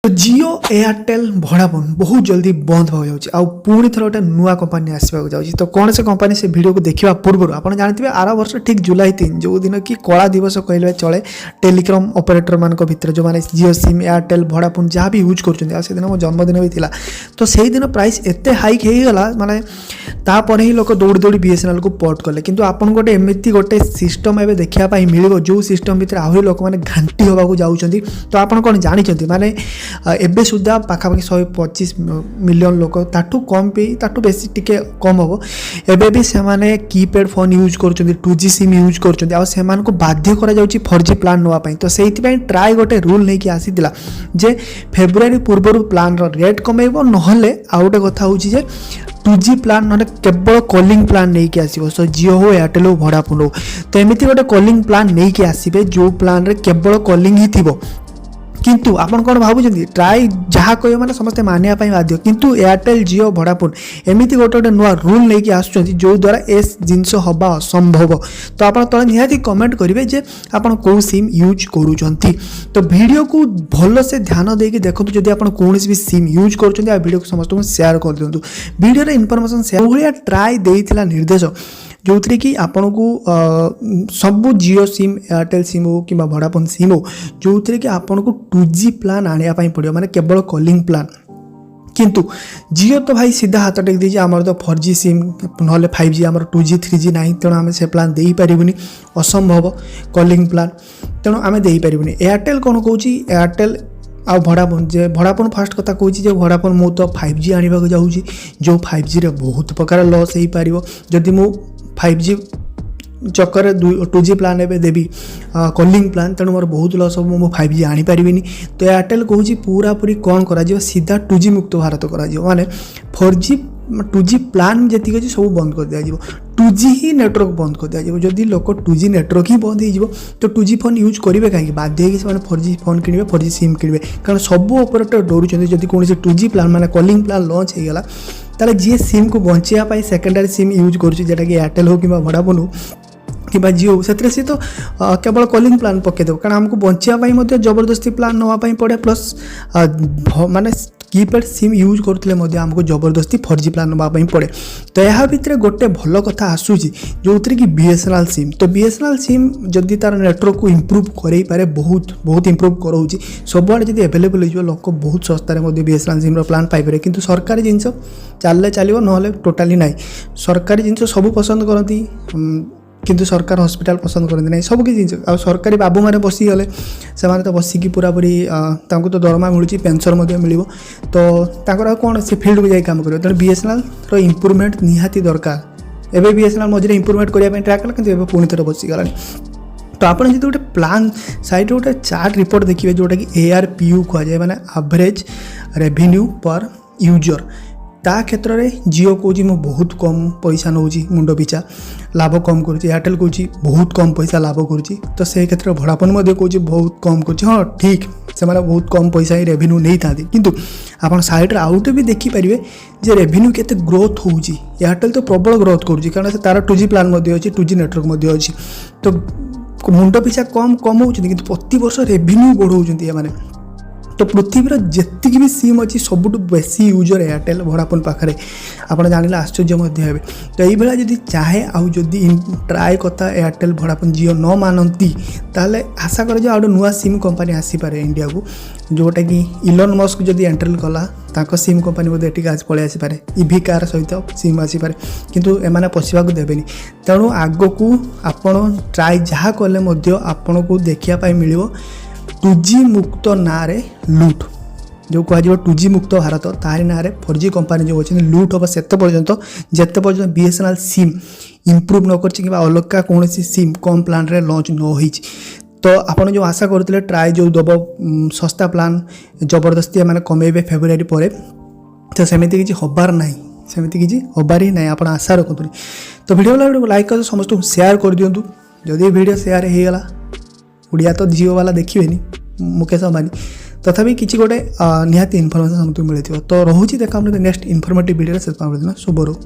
तो जियो एयरटेल वोडाफोन बहुत जल्दी बंद हो जाऊँगी आउ पुणी थर गोटे नुआ कंपानी आसवाक जाऊँगी। तो कौन से कंपानी से वीडियो को देखा पूर्व आप जानते हैं आर वर्ष ठीक जुलाई 3 जो दिन कि कला दिवस कहले चले टेलीकॉम ऑपरेटर मान भितर जो मैंने जियो सिम एयरटेल वोडाफोन जहाँ भी यूज कर मो जन्मदिन भी था। तो से दिन प्राइस एत हाइक होगला माने तापर ही लोग दौड़ी दौड़ी बीएसएनएल को पोर्ट कले कि आपन गोटे एमती गोटे सिस्टम एवं देखापी मिल जो सिस्टम भितर आहरी लोक मैंने घाटी होगा जाऊँच। तो आप कौन जानते माने एबे सुधा पाखापाखि 125 मिलियन लोक ताठू कम पे ताठू बेसी टिके कम हम एबे भी से कीपैड फोन यूज कर 2G सिम यूज कर बाध्य करा 4G प्लान नापी। तो से ट्राई गोटे रूल नहीं कि आसीला जे फेब्रुआरी पूर्व प्लान रेट कमेब नहले आउ गोटे कथा हूँ 2G प्लान ना केवल कॉलिंग प्लान नहीं कि आसो। सो जियो हो एयरटेल हो वोडाफोन हो तो एमती गोटे कॉलिंग प्लान नहीं कि आसबे जो प्लान रे केवल कॉलिंग ही थी। किंतु आपन कौन भावुं ट्राई जहाँ कह मैंने समस्ते मानिया बाध्य किंतु एयरटेल जियो वोडाफोन एमती गोटे गोटे नुआ रूल नहीं कि आसुँच जो द्वारा ए जिनस हवा असंभव। तो आप तले निहाती कमेंट करेंगे जे आपन कौ सिम यूज करूँच। तो वीडियो को भल से ध्यान देके देखो जदि आप कौन भी सिम यूज कर वीडियो को समस्त शेयर कर दिंतु वीडियो इनफॉरमेशन शेयर ट्राई देता निर्देश जो थी कि आपन को सबू जियो सिम एयरटेल सिम हो कि वोडाफोन सिम हो जो थी कि आपन को 2G प्लान आने पड़ो माने केवल कॉलिंग प्लान। किंतु जियो तो भाई सीधा हाथ टेक दीजिए आमर तो 4G सिम ना 5G आमर 2G 3G ना तेणु आम से प्लान दे पारूनी असंभव कॉलिंग प्लान तेणु आम दे पारूनी। एयरटेल कौन कौच एयरटेल आ वोडाफोन जे वोडाफोन फास्ट कथा कहूँ वोडाफोन मु तो 5G आने जाऊँगी जो 5G रे बहुत प्रकार लॉस हो पार जदि मु 5G चक्कर 2G प्लान एवं देवी कॉलिंग प्लान तेणु मोर बहुत लॉस हम मो 5G आनी पारिनी। तो एयरटेल कहूँ पूरा पूरी कौन करा सीधा 2G मुक्त भारत करा माने 4G 2G प्लान जी अच्छी सब बंद कर दिया 2G ही नेटवर्क बंद कर दिया जदि लोक 2G नेटवर्क ही बंद हो तो 2G फोन यूज करेंगे कहीं बाध्य से 4G फोन किणवे 4G सिम किणवे कारण सब ऑपरेटर डरुँच जदि कौन 2G प्लान माने कॉलिंग प्लान लॉन्च होगला ताले जी सिम को बचाई सेकेंडरी सिम यूज करुँचा कि एयरटेल हो कि वोडाफोन हो कि जियो से सी तो केवल कॉलिंग प्लान पकईदेव कारण आमको बचाई जबरदस्ती प्लान नापी पड़े प्लस माने कीपैड सिम यूज करते आमको जबरदस्ती 4G प्लान नापी पड़े। तो यह भितर गोटे भल कथा आसूसी जो थी कि बीएसएनएल सिम तो बीएसएनएल सिम जदि तार नेटवर्क को इम्प्रूव करे पारे बहुत बहुत इम्प्रूव कराऊँगी सबुआड़े जब एभेलेबल हो लोक बहुत सस्तार बीएसएनएल सिम प्लान पाइपर किंतु सरकारी जिनस चलले चलो ना टोटाली ना सरकारी जिनस सब पसंद करती किंतु सरकार हॉस्पिटल पसंद करते ना सब किसी जिन सरकारी बाबू मैंने बसीगले से तो बसिकी पूरा पूरी तो दरमा मिलूँ पेनसन मिल तो कौन से फिल्ड को जाए काम कर तेणु बीएसएनएल रो इम्प्रूवमेंट निहाती दरकार एवं बीएसएनएल मझे इम्प्रूवमेंट करने ट्राए कला कि पुणी थे बसीगला। तो आप जो गोटे प्लान साइड गोटे चार्ट रिपोर्ट देखिए जोटा कि ARPU कहुए मैंने एवरेज रेवेन्यू पर यूजर ता क्षेत्र में जियो कौच मु बहुत कम पैसा नौ मुंड पिछा लाभ कम करुँच एयरटेल कौच बहुत कम पैसा लाभ करुँच तो से क्षेत्र में वोडाफोन कौच बहुत कम कर हाँ ठीक से बहुत कम पैसा ही रेवेन्यू नहीं था किंतु आप साइड आउटे भी देखिपारे जे रेवेन्यू केते ग्रोथ होउची एयरटेल तो प्रबल ग्रोथ करुँच कारण से तार 2G प्लान अच्छी 2G नेटवर्क अच्छी तो मुंड पिछा कम कम होती कि प्रति वर्ष रेवेन्यू बढ़ाऊँ माने। तो पृथ्वीर जी भी सिम अच्छी सबुठ बेसी यूजर एयरटेल वोडाफोन पाखे आप जान आश्चर्य हे। तो ये जदि चाहे आदि ट्राए कथा एयरटेल वोडाफोन जियो न मानती ताले आशा कर जो नुआ सिम कंपनी आसीपारे इंडिया को जोटा कि इलन मस्क जदि एंटर कला ताको सिम कंपनी बोधे ये आज पलि आसीपारे इवी कार सहित सिम आसीपारे किंतु एमाने पशिबाकू देबेनी तेणु आग को आपण ट्राए जहाँ कले आपण को देखापी मिल 2G मुक्त ना रे लुट जो कह 2G मुक्त भारत तारी ना रे 4G कंपनी जो अच्छे लुट हम से पर्यंत जिते पर्यंत बीएसएनएल सिम इम्प्रूव न कर अलग कौन सिम कम प्लान रे लॉन्च न हो। तो आपन जो आशा करते ट्राए जो दब सस्ता प्लान जबरदस्ती मैंने कमेबे फेब्रुआरी पर तो सेमती किसी हबार ना सेमती किसी हबार ही ना आप आशा रखुनी। तो वीडियो लाइक कर समस्त शेयर कर दिंतु जदि वीडियो शेयर होगला उड़िया तो जियो वाला देखिए मुकेश अंबानी तथापि किसी गोटे निहाती इनफॉरमेशन समझ मिले तो रोचे देखा नेक्स्ट इनफॉर्मेटिव वीडियो से शुभ रो।